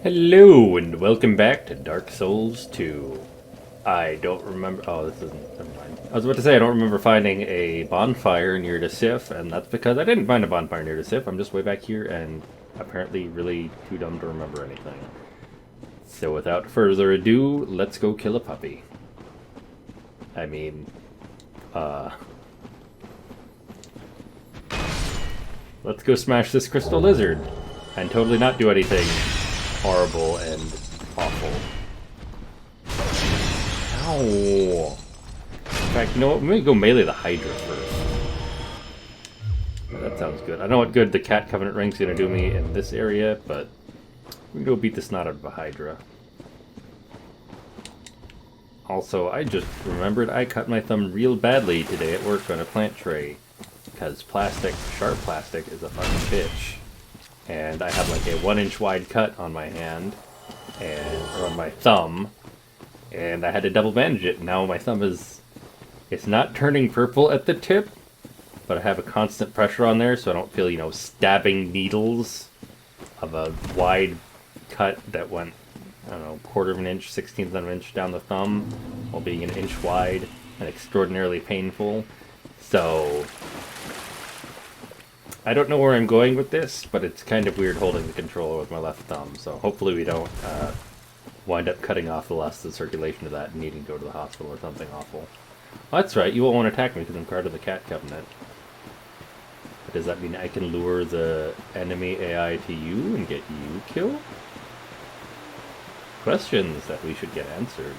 Hello and welcome back to Dark Souls 2. I don't remember. Oh, this isn't. Never mind. I was about to say I don't remember finding a bonfire near the Sif, and that's because I didn't find a bonfire near the Sif. I'm just way back here and apparently really too dumb to remember anything. So without further ado, let's go kill a puppy. I mean, let's go smash this crystal lizard and totally not do anything horrible and awful. Ow! In fact, you know what? Let me go melee the Hydra first. That sounds good. I know what good the Cat Covenant Ring's gonna do me in this area, but we can go beat the snot out of a Hydra. Also, I just remembered I cut my thumb real badly today at work on a plant tray. Because plastic, sharp plastic, is a fucking bitch. And I have like a 1-inch wide cut on my hand, or on my thumb, and I had to double bandage it. Now my thumb it's not turning purple at the tip, but I have a constant pressure on there so I don't feel, stabbing needles of a wide cut that went, I don't know, 1/4 of an inch, 1/16 of an inch down the thumb, while being an inch wide and extraordinarily painful. So I don't know where I'm going with this, but it's kind of weird holding the controller with my left thumb, so hopefully we don't wind up cutting off the last of the circulation of that and needing to go to the hospital or something awful. Well, that's right, you won't want to attack me because I'm part of the Cat Covenant. But does that mean I can lure the enemy AI to you and get you killed? Questions that we should get answered.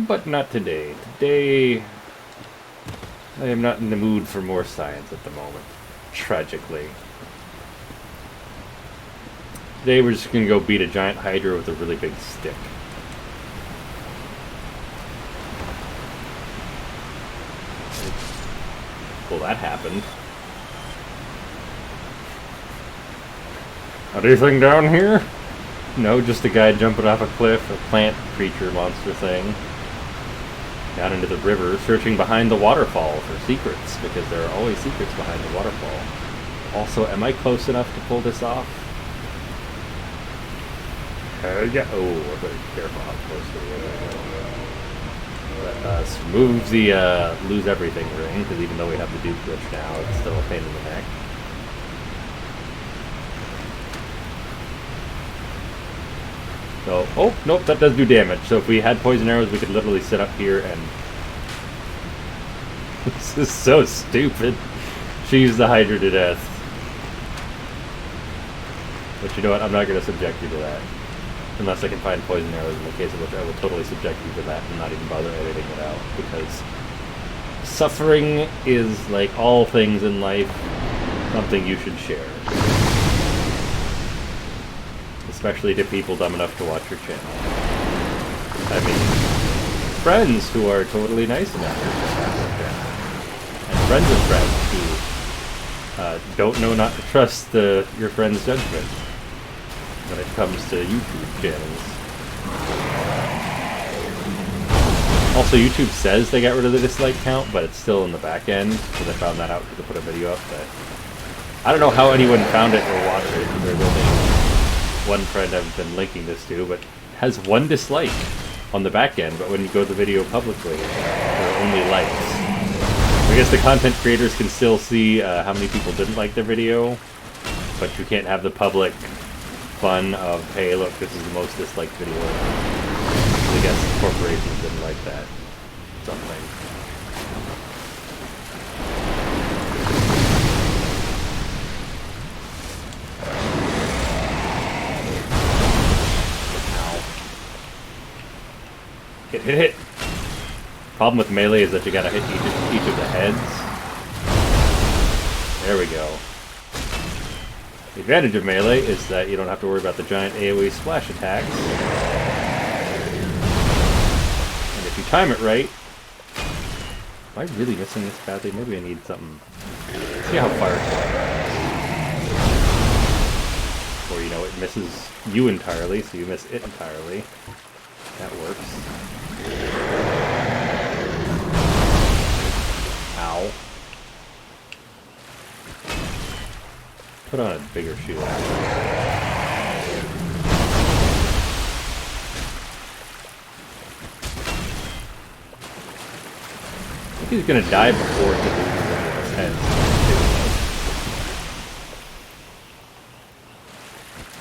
But not today. Today, I am not in the mood for more science at the moment, tragically. Today we're just going to go beat a giant Hydra with a really big stick. Well, that happened. Anything down here? No, just a guy jumping off a cliff, a plant creature monster thing. Down into the river, searching behind the waterfall for secrets, because there are always secrets behind the waterfall. Also, am I close enough to pull this off? Yeah. Oh, we're very careful how close we are. Let us remove the lose everything ring, because even though we have the dupe glitch now, it's still a pain in the neck. So, oh, nope, that does do damage. So if we had poison arrows, we could literally sit up here and... This is so stupid. She used the Hydra to death. But you know what, I'm not going to subject you to that. Unless I can find poison arrows, in the case of which I will totally subject you to that and not even bother editing it out. Because suffering is, like all things in life, something you should share. Especially to people dumb enough to watch your channel. I mean, friends who are totally nice enough to watch your channel. And friends of friends who don't know not to trust your friend's judgment when it comes to YouTube channels. Also, YouTube says they got rid of the dislike count, but it's still in the back end, because I found that out because I put a video up. But I don't know how anyone found it or watched it. There's only one friend I've been linking this to, but has 1 dislike on the back end, but when you go to the video publicly, there are only likes. I guess the content creators can still see how many people didn't like their video, but you can't have the public fun of, hey, look, this is the most disliked video. I guess corporations didn't like that. Something. Hit. Problem with melee is that you gotta hit each of the heads. There we go. The advantage of melee is that you don't have to worry about the giant AoE splash attacks. And if you time it right... Am I really missing this badly? Maybe I need something... Let's see how far it's going. Or, it misses you entirely, so you miss it entirely. That works. Ow. Put on a bigger shield. think he's gonna die before he loses any of his heads.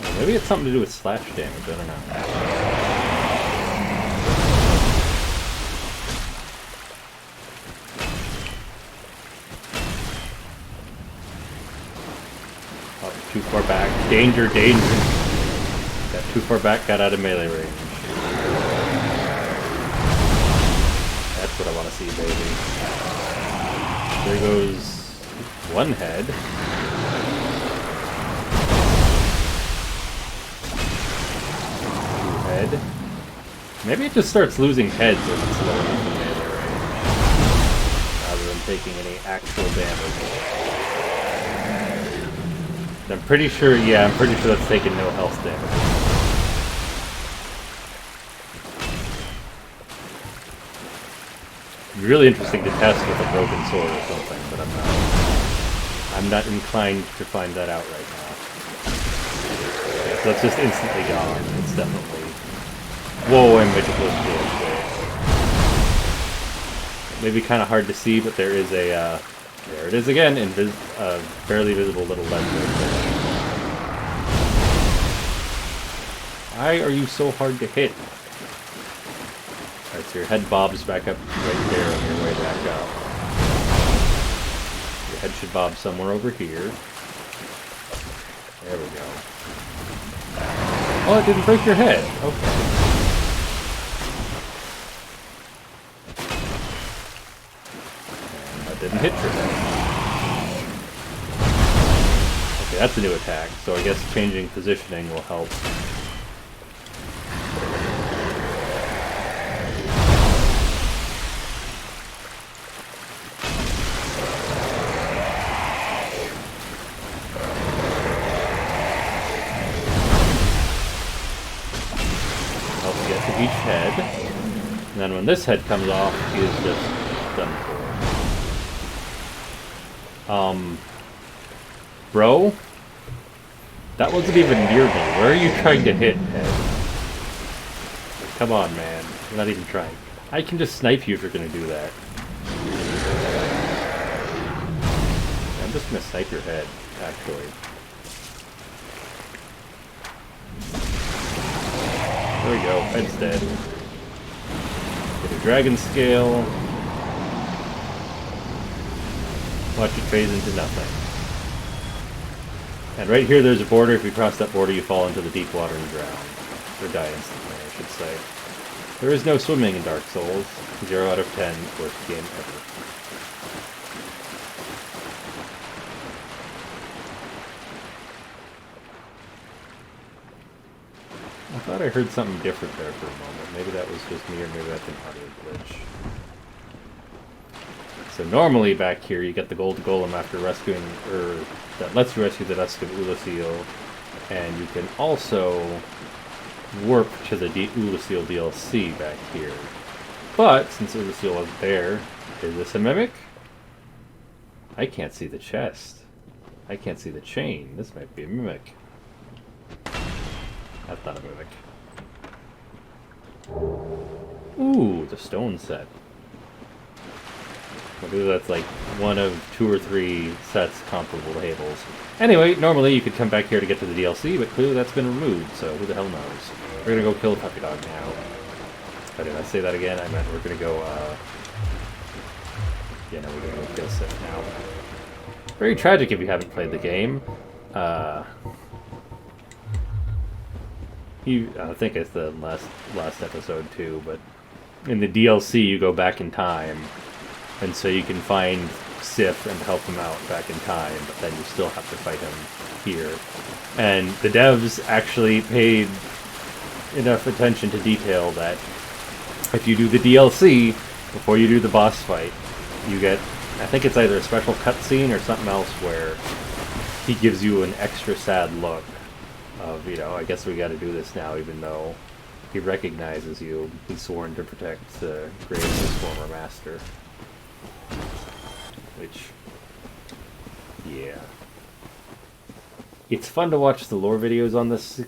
Well, maybe it's something to do with slash damage, I don't know. Oh, too far back. Danger, danger. Got too far back, got out of melee range. That's what I want to see, baby. There goes one head. Two head. Maybe it just starts losing heads as it's lower in the melee range, rather than taking any actual damage. I'm pretty sure, yeah, I'm pretty sure that's taking no health damage. Really interesting to test with a broken sword or something, but I'm not inclined to find that out right now. Okay, so it's just instantly gone. It's definitely... Whoa, and Magical Shield. Maybe kind of hard to see, but there is a, there it is again, barely visible little ledge right there. Why are you so hard to hit? Alright, so your head bobs back up right there on your way back up. Your head should bob somewhere over here. There we go. Oh, it didn't break your head. Okay. And that didn't hit your head. Okay, that's a new attack, so I guess changing positioning will help. Each head, and then when this head comes off, he is just done for. Bro? That wasn't even near me. Where are you trying to hit, head? Come on, man. You're not even trying. I can just snipe you if you're gonna do that. I'm just gonna snipe your head, actually. There we go, head's dead. Get a dragon scale. Watch it phase into nothing. And right here there's a border. If you cross that border you fall into the deep water and drown. Or die instantly, I should say. There is no swimming in Dark Souls. 0 out of 10, worst game ever. I thought I heard something different there for a moment. Maybe that was just me, or maybe that's an audio glitch. So normally back here you get the gold golem after rescuing, or that lets you rescue the Dusk of Ulasil, and you can also warp to the Ulasil DLC back here. But since Ulasil wasn't there, is this a mimic? I can't see the chest. I can't see the chain. This might be a mimic. That's not a mimic. Ooh, the stone set. Maybe that's like one of 2 or 3 sets comparable to Havel's. Anyway, normally you could come back here to get to the DLC, but clearly that's been removed, so who the hell knows. We're gonna go kill the puppy dog now. Oh, did I say that again? I meant we're gonna go, yeah, no, we're gonna go kill Sif now. Very tragic if you haven't played the game. I think it's the last episode too, but in the DLC you go back in time, and so you can find Sif and help him out back in time, but then you still have to fight him here. And the devs actually paid enough attention to detail that if you do the DLC before you do the boss fight, you get, I think it's either a special cutscene or something else where he gives you an extra sad look of, you know, I guess we gotta do this now, even though he recognizes you. He's sworn to protect the graves of his former master. Which, yeah. It's fun to watch the lore videos on this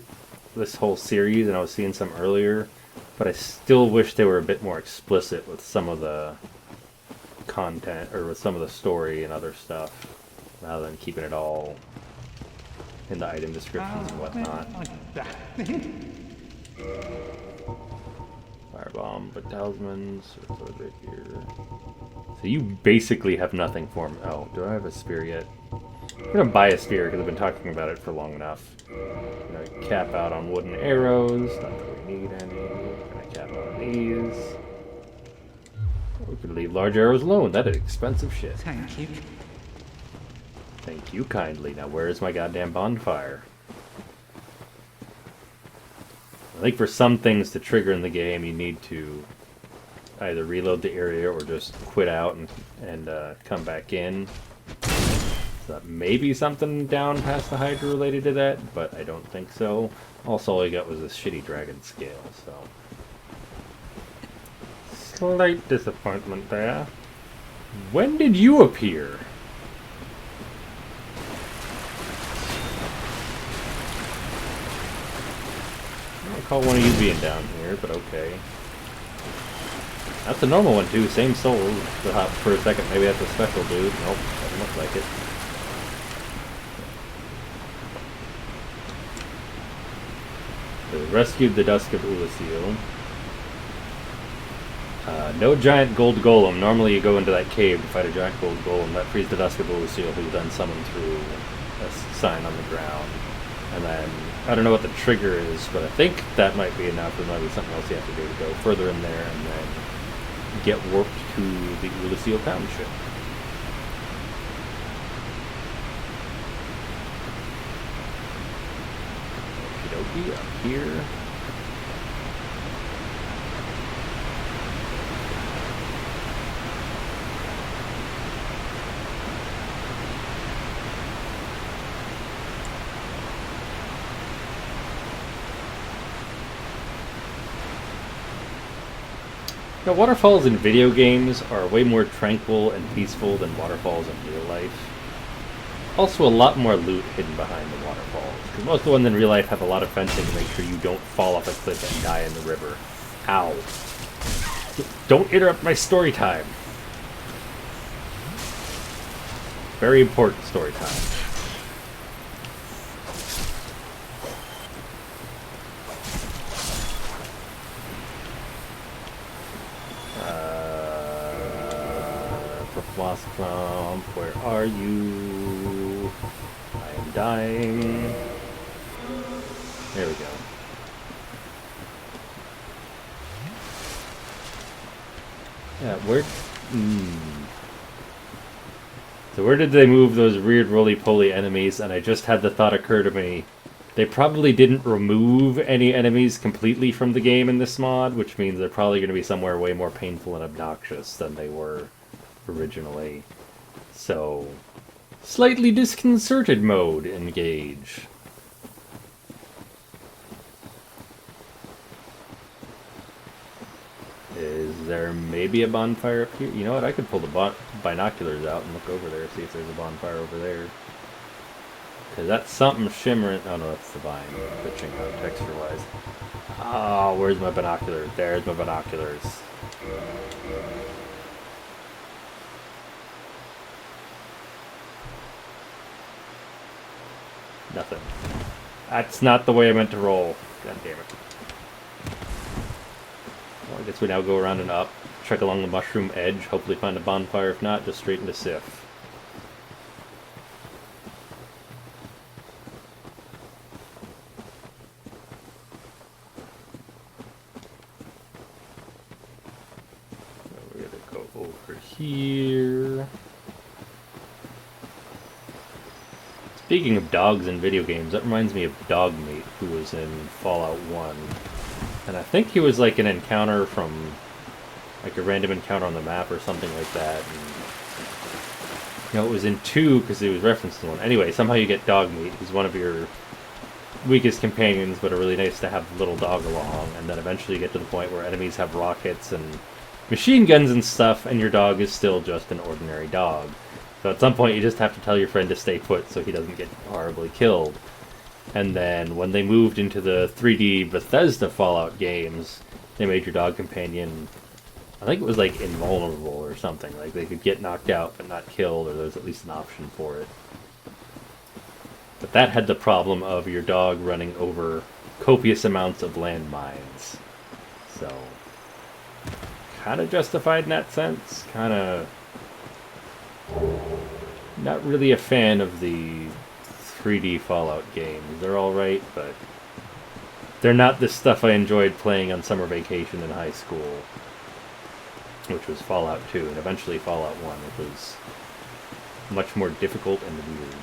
whole series, and I was seeing some earlier, but I still wish they were a bit more explicit with some of the content, or with some of the story and other stuff, rather than keeping it all in the item descriptions and whatnot. Firebomb, but talismans, so it's right here. So you basically have nothing for me. Oh, do I have a spear yet? I'm gonna buy a spear because I've been talking about it for long enough. I'm gonna cap out on wooden arrows, not that we need any. I'm gonna cap out on these. We could leave large arrows alone, that is expensive shit. Thank you. Thank you kindly. Now where's my goddamn bonfire? I think for some things to trigger in the game, you need to either reload the area or just quit out and come back in. So that may be something down past the Hydra related to that, but I don't think so. Also, all I got was this shitty dragon scale, so... Slight disappointment there. When did you appear? I don't recall one of you being down here, but okay. That's the normal one too, same soul. For a second, maybe that's a special dude. Nope, doesn't look like it. So we rescued the Dusk of Ulasil. No giant gold golem. Normally you go into that cave to fight a giant gold golem. That frees the Dusk of Ulasil, who then summon through a sign on the ground. And then, I don't know what the trigger is, but I think that might be enough. There might be something else you have to do to go further in there and then get warped to the Ulasil Township. Okie dokie, up here. Now, waterfalls in video games are way more tranquil and peaceful than waterfalls in real life. Also, a lot more loot hidden behind the waterfalls, because most of the ones in real life have a lot of fencing to make sure you don't fall off a cliff and die in the river. Ow. Don't interrupt my story time. Very important story time. Clump, where are you? I am dying. There we go. Yeah, where... So where did they move those weird roly-poly enemies? And I just had the thought occur to me. They probably didn't remove any enemies completely from the game in this mod, which means they're probably going to be somewhere way more painful and obnoxious than they were originally. So, slightly disconcerted mode engage. Is there maybe a bonfire up here? You know what, I could pull the binoculars out and look over there, see if there's a bonfire over there. Because that's something shimmering. Oh no, that's the vine pitching out texture-wise. Oh, where's my binoculars? There's my binoculars. Nothing. That's not the way I meant to roll. God damn it. Well, I guess we now go around and up, trek along the mushroom edge, hopefully find a bonfire. If not, just straight into Sif. So we're gonna go over here. Speaking of dogs in video games, that reminds me of Dogmeat, who was in Fallout 1. And I think he was like an encounter from, like a random encounter on the map or something like that. And, you know, it was in 2 because he was referenced in 1. Anyway, somehow you get Dogmeat, who's one of your weakest companions, but are really nice to have the little dog along. And then eventually you get to the point where enemies have rockets and machine guns and stuff, and your dog is still just an ordinary dog. So at some point you just have to tell your friend to stay put so he doesn't get horribly killed. And then when they moved into the 3D Bethesda Fallout games, they made your dog companion I think it was like invulnerable or something. Like they could get knocked out but not killed, or there was at least an option for it. But that had the problem of your dog running over copious amounts of landmines. So, kind of justified in that sense. Kind of not really a fan of the 3D Fallout games. They're alright, but they're not the stuff I enjoyed playing on summer vacation in high school, which was Fallout 2, and eventually Fallout 1, which was much more difficult and weird.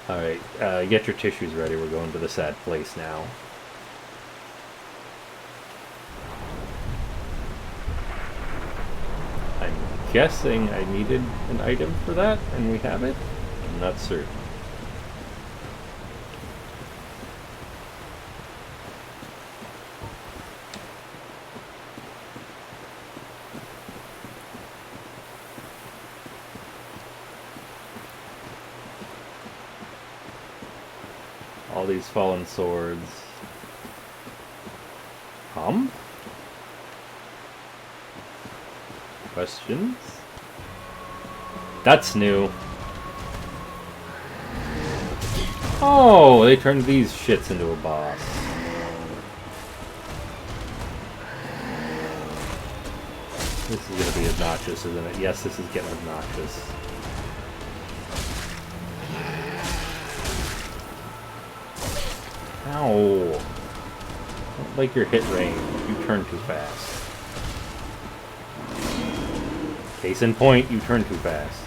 Alright, get your tissues ready. We're going to the sad place now. I'm guessing I needed an item for that, and we have it? I'm not certain. All these fallen swords. Questions? That's new. Oh, they turned these shits into a boss. This is gonna be obnoxious, isn't it? Yes, this is getting obnoxious. Ow. I don't like your hit range. You turn too fast. Case in point, you turn too fast.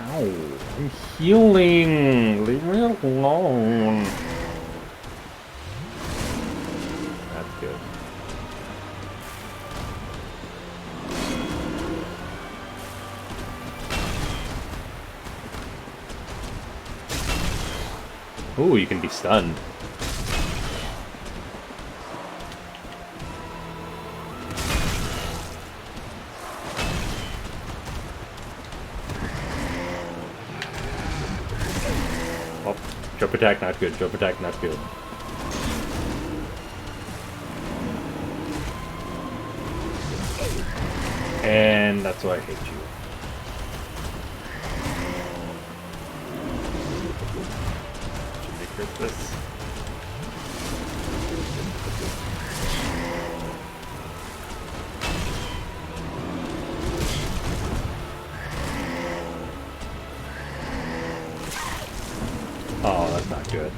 Ow. I'm healing. Leave me alone. That's good. Ooh, you can be stunned. Oh, jump attack not good, jump attack not good. And that's why I hate you. This. Oh, that's not good.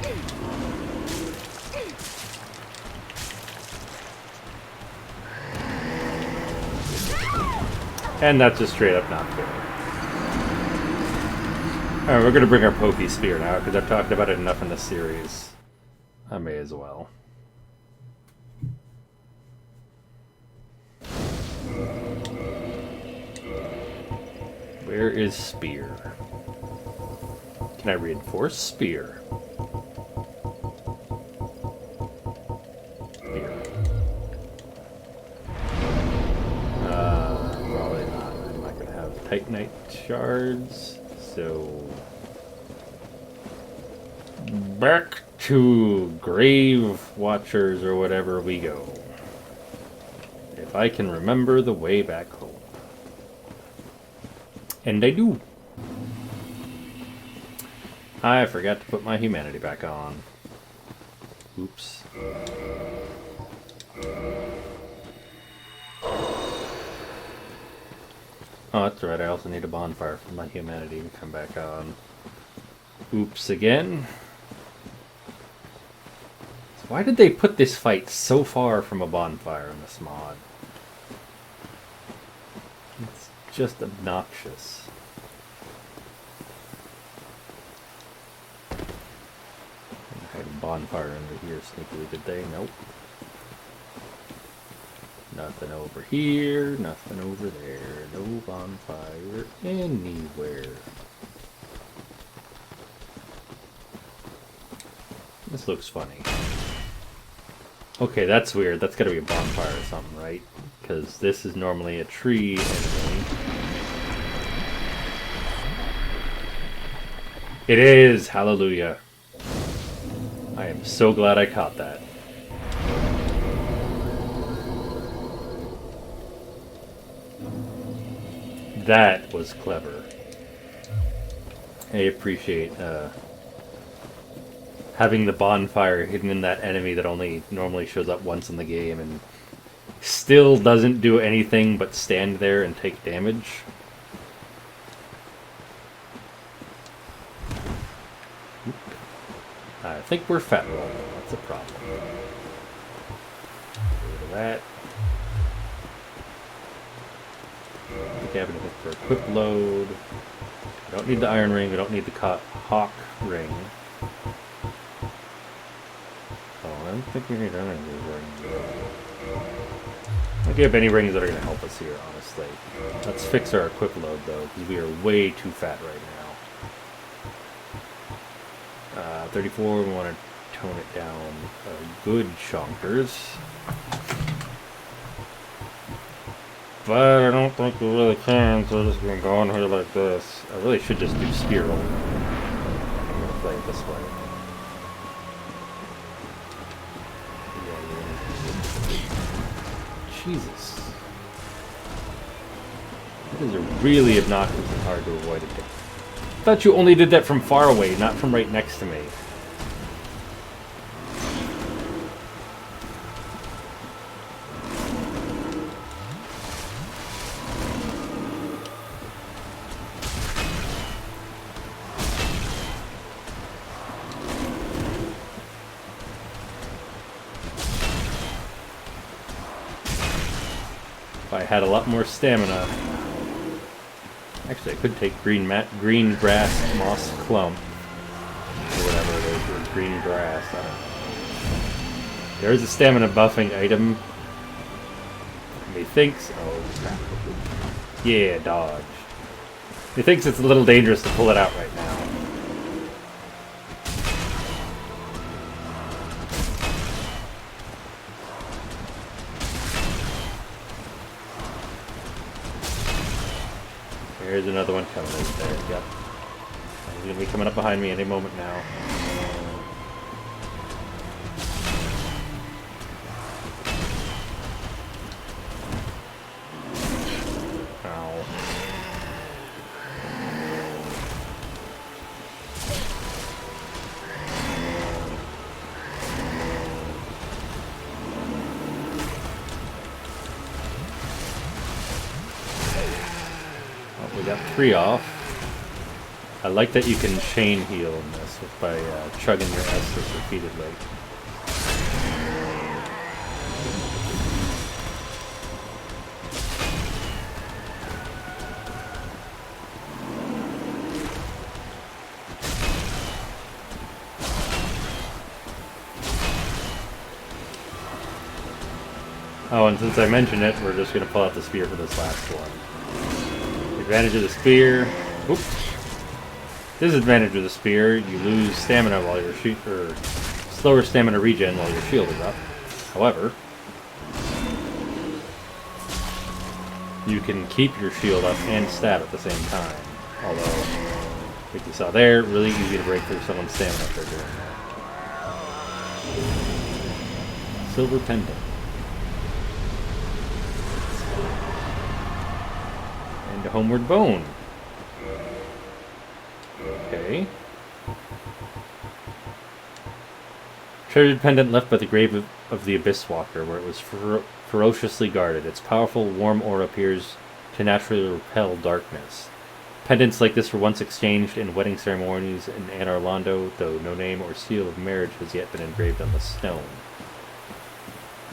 And that's just straight up not good. Alright, we're gonna bring our Pokey Spear now, because I've talked about it enough in this series. I may as well. Where is Spear? Can I reinforce Spear? Spear. Probably not. I'm not gonna have Titanite shards. So, back to Grave Watchers or whatever we go. If I can remember the way back home. And I do. I forgot to put my humanity back on. Oops. Oh, that's right, I also need a bonfire for my humanity to come back on. Oops again. So why did they put this fight so far from a bonfire in this mod? It's just obnoxious. I had a bonfire under here sneakily, did they? Nope. Nothing over here, nothing over there, no bonfire anywhere. This looks funny. Okay, that's weird. That's gotta be a bonfire or something, right? Because this is normally a tree enemy. It is! Hallelujah. am so glad I caught that. That was clever. I appreciate having the bonfire hidden in that enemy that only normally shows up once in the game and still doesn't do anything but stand there and take damage. I think we're fat rolling. That's a problem. Get rid of that. The cabinet for equip load. We don't need the iron ring. We don't need the hawk ring. Oh, I don't think we need any of these rings. I don't give any rings that are going to help us here, honestly. Let's fix our equip load, though, because we are way too fat right now. 34, we want to tone it down a good chonkers. But I don't think we really can, so we're just going to go on here like this. I really should just do spear roll. I'm going to play it this way. Jesus. That is really obnoxious and hard to avoid. I thought you only did that from far away, not from right next to me. If I had a lot more stamina. Actually, I could take green grass moss clump, or whatever it is, or green grass. I don't know. There is a stamina buffing item. Methinks. Oh crap! Yeah, dodge. Methinks it's a little dangerous to pull it out right now. There's another one coming right there. Yep. He's going to be coming up behind me any moment now. Ow. We got 3 off. I like that you can chain heal in this by chugging your S's repeatedly. Oh, and since I mentioned it, we're just going to pull out the spear for this last one. Advantage of the spear. Oops. Disadvantage of the spear. You lose stamina while your slower stamina regen while your shield is up. However, you can keep your shield up and stab at the same time. Although, like you saw there, really easy to break through someone's stamina if they're doing that. Silver pendant. And a homeward bone. Okay. Treasured pendant left by the grave of the Abyss Walker, where it was ferociously guarded. Its powerful, warm aura appears to naturally repel darkness. Pendants like this were once exchanged in wedding ceremonies in Anor Londo, though no name or seal of marriage has yet been engraved on the stone.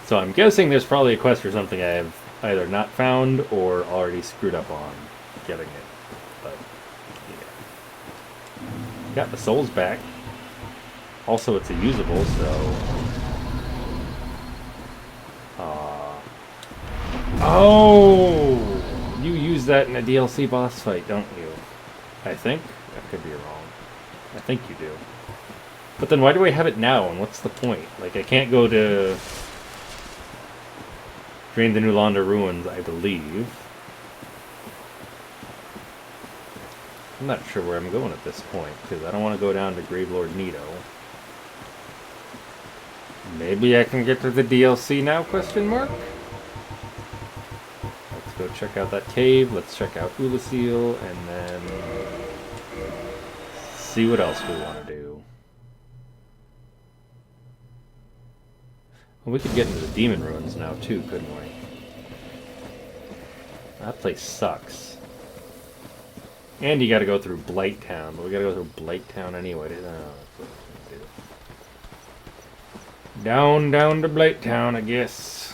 So I'm guessing there's probably a quest or something I have either not found or already screwed up on getting it. But, yeah. Got the souls back. Also, it's a usable, so... Oh! You use that in a DLC boss fight, don't you? I think? I could be wrong. I think you do. But then why do I have it now, and what's the point? Like, I can't go to... Drain the New Londo Ruins, I believe. I'm not sure where I'm going at this point, because I don't want to go down to Gravelord Nito. Maybe I can get to the DLC now, question mark? Let's go check out that cave, let's check out Ulasil, and then see what else we want to do. Well, we could get into the Demon Ruins now too, couldn't we? That place sucks. And you gotta go through Blight Town, but we gotta go through Blight Town anyway. Down to Blight Town, I guess.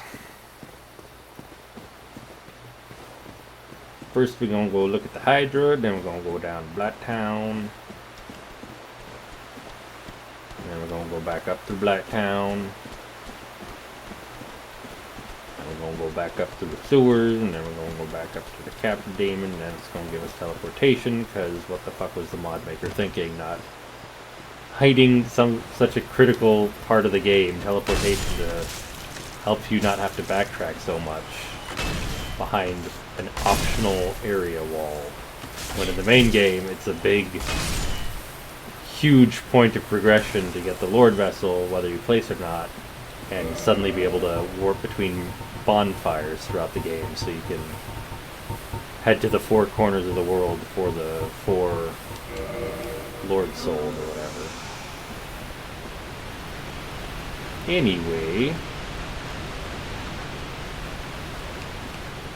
First we're gonna go look at the Hydra, then we're gonna go down to Blight Town. And then we're gonna go back up to Blight Town. And we're gonna go back up to the sewers, and then we're gonna go back up to the Captive Demon, and then it's gonna give us teleportation, because what the fuck was the mod maker thinking, not hiding such a critical part of the game, teleportation, to help you not have to backtrack so much behind an optional area wall. When in the main game, it's a big, huge point of progression to get the Lord Vessel, whether you place or not, and suddenly be able to warp between bonfires throughout the game, so you can head to the four corners of the world for the 4 Lord Souls or whatever. Anyway,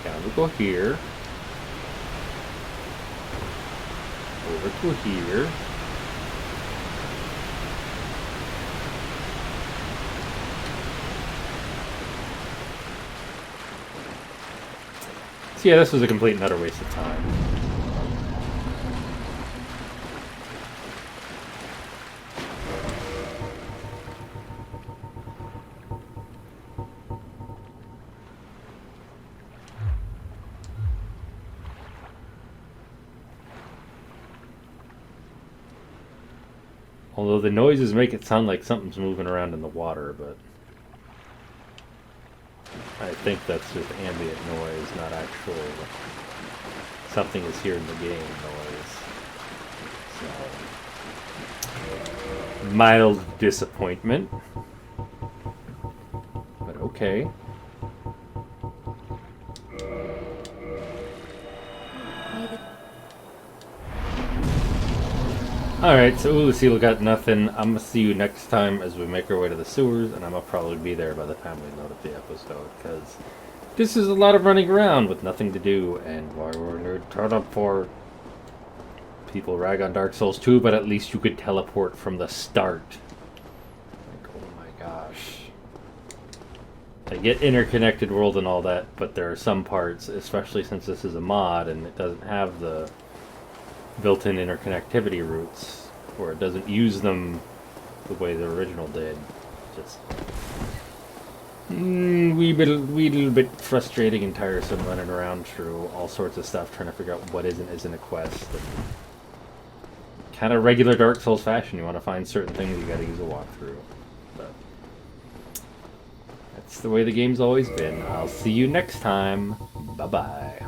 down we go here, over to here, so yeah, this was a complete and utter waste of time. Although the noises make it sound like something's moving around in the water, but I think that's just ambient noise, not actual something is here in the game noise. So, mild disappointment, but okay. Alright, so Ulasil got nothing. I'm gonna see you next time as we make our way to the sewers, and I'm gonna probably be there by the time we load up the episode, because this is a lot of running around with nothing to do, and why we're in teleport. People rag on Dark Souls 2, but at least you could teleport from the start. Like, oh my gosh. I get interconnected world and all that, but there are some parts, especially since this is a mod and it doesn't have the built-in interconnectivity routes, or it doesn't use them the way the original did. Just wee little bit frustrating and tiresome running around through all sorts of stuff trying to figure out what isn't a quest. And kind of regular Dark Souls fashion, you want to find certain things, you gotta use a walkthrough. But that's the way the game's always been. I'll see you next time. Bye-bye.